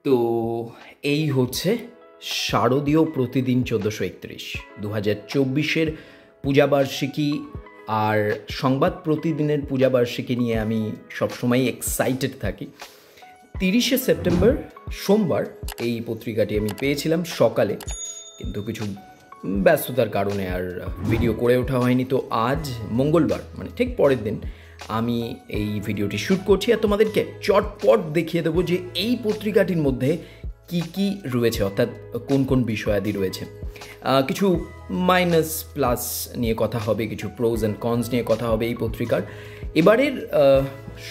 তো এই হচ্ছে শারদীয় প্রতিদিন 1431 2024-এর পূজাবার্ষিকী। আর সংবাদ প্রতিদিনের পূজাবার্ষিকী নিয়ে আমি সবসময় এক্সাইটেড থাকি। 30শে সেপ্টেম্বর সোমবার এই পত্রিকাটি আমি পেয়েছিলাম সকালে, কিন্তু কিছু ব্যস্ততার কারণে আর ভিডিও করে ওঠা হয়নি। তো আজ মঙ্গলবার, মানে ঠিক পরের দিন, আমি এই ভিডিওটি শ্যুট করছি আর তোমাদেরকে চটপট দেখিয়ে দেবো যে এই পত্রিকাটির মধ্যে কি কি রয়েছে, অর্থাৎ কোন কোন বিষয়াদি রয়েছে। কিছু মাইনাস প্লাস নিয়ে কথা হবে, কিছু প্রোজ অ্যান্ড কনস নিয়ে কথা হবে এই পত্রিকার। এবারের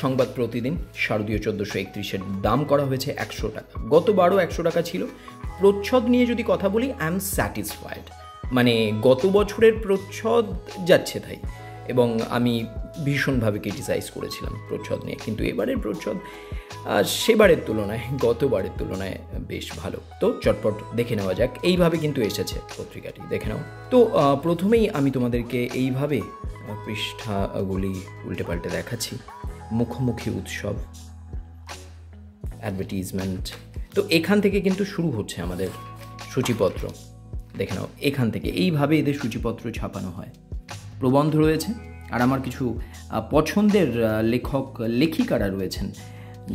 সংবাদ প্রতিদিন শারদীয় 1431-এর দাম করা হয়েছে 100 টাকা। গতবারও 100 টাকা ছিল। প্রচ্ছদ নিয়ে যদি কথা বলি, আই এম স্যাটিসফাইড। মানে গত বছরের প্রচ্ছদ যাচ্ছে তাই, এবং আমি ভীষণভাবে ক্রিটিসাইজ করেছিলাম প্রচ্ছদ নিয়ে, কিন্তু এবারের প্রচ্ছদ সেবারের তুলনায়, গতবারের তুলনায় বেশ ভালো। তো চটপট দেখে নেওয়া যাক। এইভাবে কিন্তু এসেছে পত্রিকাটি, দেখে নাও। তো প্রথমেই আমি তোমাদেরকে এইভাবে পৃষ্ঠাগুলি উল্টে পাল্টে দেখাচ্ছি। মুখোমুখি উৎসব, অ্যাডভার্টিজমেন্ট। তো এখান থেকে কিন্তু শুরু হচ্ছে আমাদের সূচিপত্র, দেখে নাও। এখান থেকে এইভাবে এদের সূচিপত্র ছাপানো হয়। প্রবন্ধ রয়েছে, আর আমার কিছু পছন্দের লেখক লেখিকারা রয়েছেন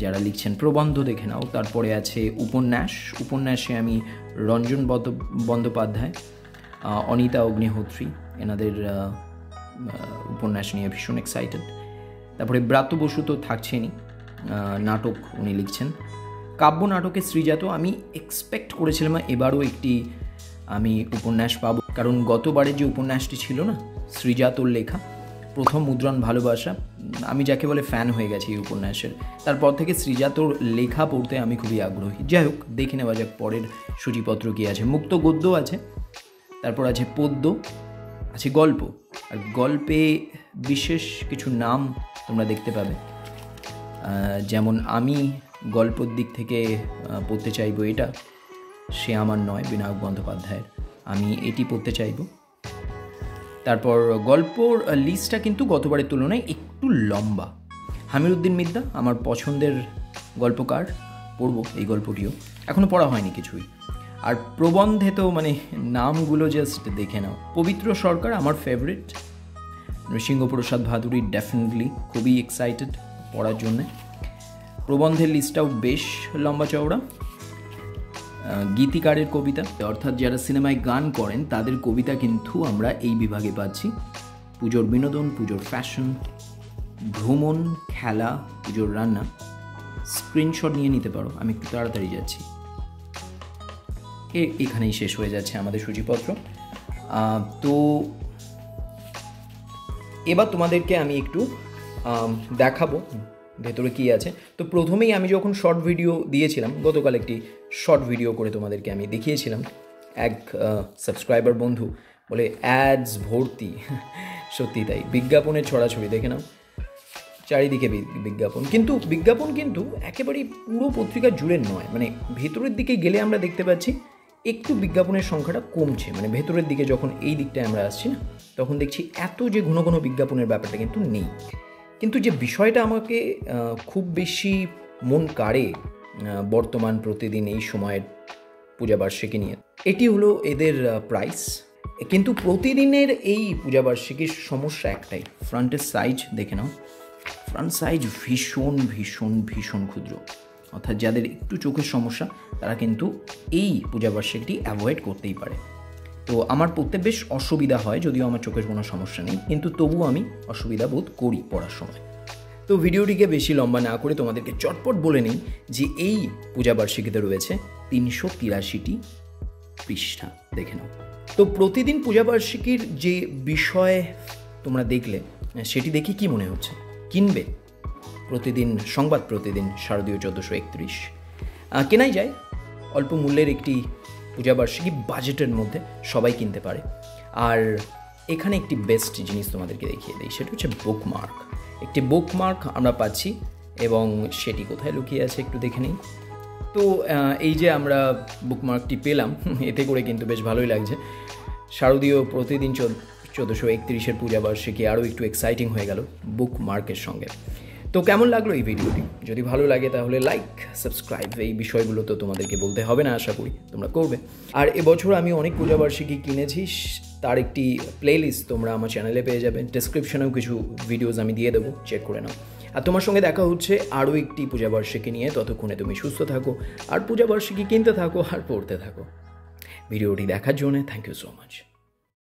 যারা লিখছেন প্রবন্ধ, দেখে নাও। তারপরে আছে উপন্যাস। উপন্যাসে আমি রঞ্জন বন্দ্যোপাধ্যায়, অনিতা অগ্নিহোত্রী, এনাদের উপন্যাস নিয়ে ভীষণ এক্সাইটেড। তারপরে ব্রাত্য বসু তো থাকছেনই, নাটক উনি লিখছেন। কাব্য নাটকে শ্রীজাত। আমি এক্সপেক্ট করেছিলাম এবারও একটি আমি উপন্যাস পাবো, কারণ গতবারের যে উপন্যাসটি ছিল না, শ্রীজাতর লেখা প্রথম মুদ্রণ ভালোবাসা, আমি যাকে বলে ফ্যান হয়ে গেছি এই উপন্যাসের। তারপর থেকে শ্রীজাতর লেখা পড়তে আমি খুবই আগ্রহী। যাই হোক, দেখে নেওয়া যাক পরের সূচিপত্র কী আছে। মুক্ত গদ্য আছে, তারপর আছে পদ্য, আছে গল্প। আর গল্পে বিশেষ কিছু নাম তোমরা দেখতে পাবে, যেমন আমি গল্পর দিক থেকে পড়তে চাইবো এটা সে আমার নয়, বিনায়ক বন্দ্যোপাধ্যায়ের। আমি এটি পড়তে চাইব। তারপর গল্পর লিস্টটা কিন্তু গতবারের তুলনায় একটু লম্বা। হামিরুদ্দিন মিদ্দা আমার পছন্দের গল্পকার, পড়ব এই গল্পটিও, এখনও পড়া হয়নি কিছুই। আর প্রবন্ধে তো মানে নামগুলো জাস্ট দেখে নাও। পবিত্র সরকার আমার ফেভারিট, নৃসিংহপ্রসাদ ভাদুরী ডেফিনেটলি খুবই এক্সাইটেড পড়ার জন্যে। প্রবন্ধের লিস্টটাও বেশ লম্বা চওড়া। গীতিকারের কবিতা, অর্থাৎ যারা সিনেমায় গান করেন তাদের কবিতা কিন্তু আমরা এই বিভাগে পাচ্ছি। পুজোর বিনোদন, পুজোর ফ্যাশন, ভ্রমণ, খেলা, পুজোর রান্না। স্ক্রিনশট নিয়ে নিতে পারো, আমি একটু তাড়াতাড়ি যাচ্ছি। এখানেই শেষ হয়ে যাচ্ছে আমাদের সূচিপত্র। তো এবার তোমাদেরকে আমি একটু দেখাবো ভেতরে কী আছে। তো প্রথমেই আমি যখন শর্ট ভিডিও দিয়েছিলাম, গতকাল একটি শর্ট ভিডিও করে তোমাদেরকে আমি দেখিয়েছিলাম, এক সাবস্ক্রাইবার বন্ধু বলে অ্যাডস ভর্তি। সত্যি তাই, বিজ্ঞাপনের ছড়াছড়ি, দেখে নাও চারিদিকে বিজ্ঞাপন। কিন্তু বিজ্ঞাপন কিন্তু একেবারেই পুরো পত্রিকা জুড়ে নয়, মানে ভেতরের দিকে গেলে আমরা দেখতে পাচ্ছি একটু বিজ্ঞাপনের সংখ্যাটা কমছে। মানে ভেতরের দিকে যখন এই দিকটায় আমরা আসছি না, তখন দেখছি এত যে ঘন ঘন বিজ্ঞাপনের ব্যাপারটা কিন্তু নেই। কিন্তু যে বিষয়টা আমাকে খুব বেশি মন কাড়ে বর্তমান প্রতিদিন এই সময়ের পূজাবার্ষিকী নিয়ে, এটি হলো এদের প্রাইস। কিন্তু প্রতিদিনের এই পূজাবার্ষিকীর সমস্যা একটাই, ফ্রন্টের সাইজ দেখে নাও। ফ্রন্ট সাইজ ভীষণ ভীষণ ভীষণ ক্ষুদ্র, অর্থাৎ যাদের একটু চোখের সমস্যা তারা কিন্তু এই পূজাবার্ষিকীটি অ্যাভয়েড করতেই পারে। তো আমার পড়তে বেশ অসুবিধা হয়, যদিও আমার চোখের কোনো সমস্যা নেই, কিন্তু তবু আমি অসুবিধা বোধ করি পড়ার সময়। তো ভিডিওটিকে বেশি লম্বা না করে তোমাদেরকে চটপট বলে নিই যে এই পূজাবার্ষিকীতে রয়েছে 383টি পৃষ্ঠা, দেখে নাও। তো প্রতিদিন পূজাবার্ষিকীর যে বিষয় তোমরা দেখলে, সেটি দেখে কি মনে হচ্ছে? কিনবে প্রতিদিন সংবাদ প্রতিদিন শারদীয় 1431? কেনাই যায়। অল্প মূল্যের একটি পূজাবার্ষিকী, বাজেটের মধ্যে সবাই কিনতে পারে। আর এখানে একটি বেস্ট জিনিস তোমাদেরকে দেখিয়ে দিই, সেটা হচ্ছে বুকমার্ক। একটি বুকমার্ক আমরা পাচ্ছি, এবং সেটি কোথায় লুকিয়ে আছে একটু দেখে নিই। তো এই যে আমরা বুকমার্কটি পেলাম, এতে করে কিন্তু বেশ ভালোই লাগছে। শারদীয় প্রতিদিন 1431-এর পূজাবার্ষিকী আরও একটু এক্সাইটিং হয়ে গেল বুকমার্কের সঙ্গে। তো কেমন লাগলো এই ভিডিওটি? যদি ভালো লাগে তাহলে লাইক, সাবস্ক্রাইব, এই বিষয়গুলো তো তোমাদেরকে বলতে হবে না, আশা করি তোমরা করবে। আর এবছর আমি অনেক পূজাবার্ষিকী কিনেছি, তার একটি প্লেলিস্ট তোমরা আমার চ্যানেলে পেয়ে যাবে। ডেসক্রিপশনেও কিছু ভিডিওস আমি দিয়ে দেবো, চেক করে নাও। আর তোমার সঙ্গে দেখা হচ্ছে আরও একটি পূজাবার্ষিকী নিয়ে। ততক্ষণে তুমি সুস্থ থাকো আর পূজাবার্ষিকী কিনতে থাকো আর পড়তে থাকো। ভিডিওটি দেখার জন্য থ্যাংক ইউ সো মাচ।